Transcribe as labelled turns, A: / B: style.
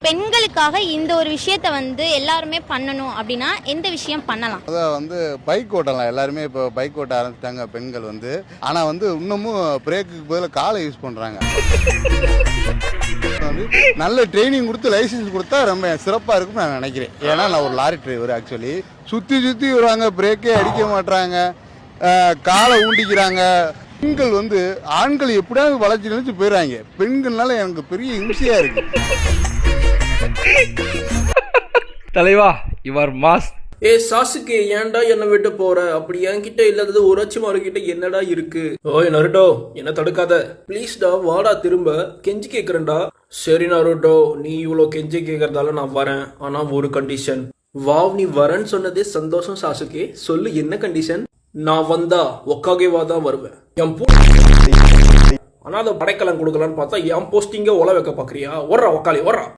A: பெண்களுக்காக இந்த ஒரு விஷயத்தை வந்து எல்லாருமே பண்ணணும் அப்படின்னா எந்த விஷயம் பண்ணலாம்?
B: அதான் வந்து பைக் ஓட்டலாம். எல்லாருமே இப்போ பைக் ஓட்ட ஆரம்பிச்சிட்டாங்க பெண்கள் வந்து. ஆனால் வந்து இன்னமும் பிரேக்குக்கு பதிலாக காலை யூஸ் பண்ணுறாங்க. வந்து நல்ல ட்ரைனிங் கொடுத்து லைசன்ஸ் கொடுத்தா ரொம்ப சிறப்பாக இருக்கும்னு நான் நினைக்கிறேன். ஏன்னா நான் ஒரு லாரி டிரைவர் ஆக்சுவலி. சுற்றி சுற்றி வருவாங்க, பிரேக்கே அடிக்க மாட்டாங்க, காலை ஊண்டிக்கிறாங்க. பெண்கள் வந்து ஆண்கள் எப்படியாவது வளைச்சு நினைச்சு போயிடுறாங்க. பெண்கள்னால எனக்கு பெரிய இம்சையாக இருக்கு.
C: தலைவா யுவர் மாஸ்.
D: ஏ சாசுக்கு ஏன்டா என்ன விட்டு போற? அப்படி என்கிட்ட இல்லாதது உரச்சிமாரு கிட்ட என்னடா இருக்கு? ஓய் நருட்டோ, என்ன தடுக்காத ப்ளீஸ்டா, வாடா திரும்ப, கெஞ்சி கேக்குறேன்டா. சரி நருட்டோ, நீ இவ்வளோ கெஞ்சி கேக்குறதால நான் வரேன். ஆனா ஒரு கண்டிஷன். வாவ், நீ வரேன்னு சொன்னதே சந்தோஷம் சாசுக்கு. சொல்லு என்ன கண்டிஷன்? நான் வந்தா ஒக்காகேவா தான் வருவேன். ஆனா அதை படைக்கலம் கொடுக்கலான்னு பார்த்தா என் போஸ்டிங்க ஒல வைக்க பாக்குறியா? ஒர்றா ஒக்காளி ஒர்றா.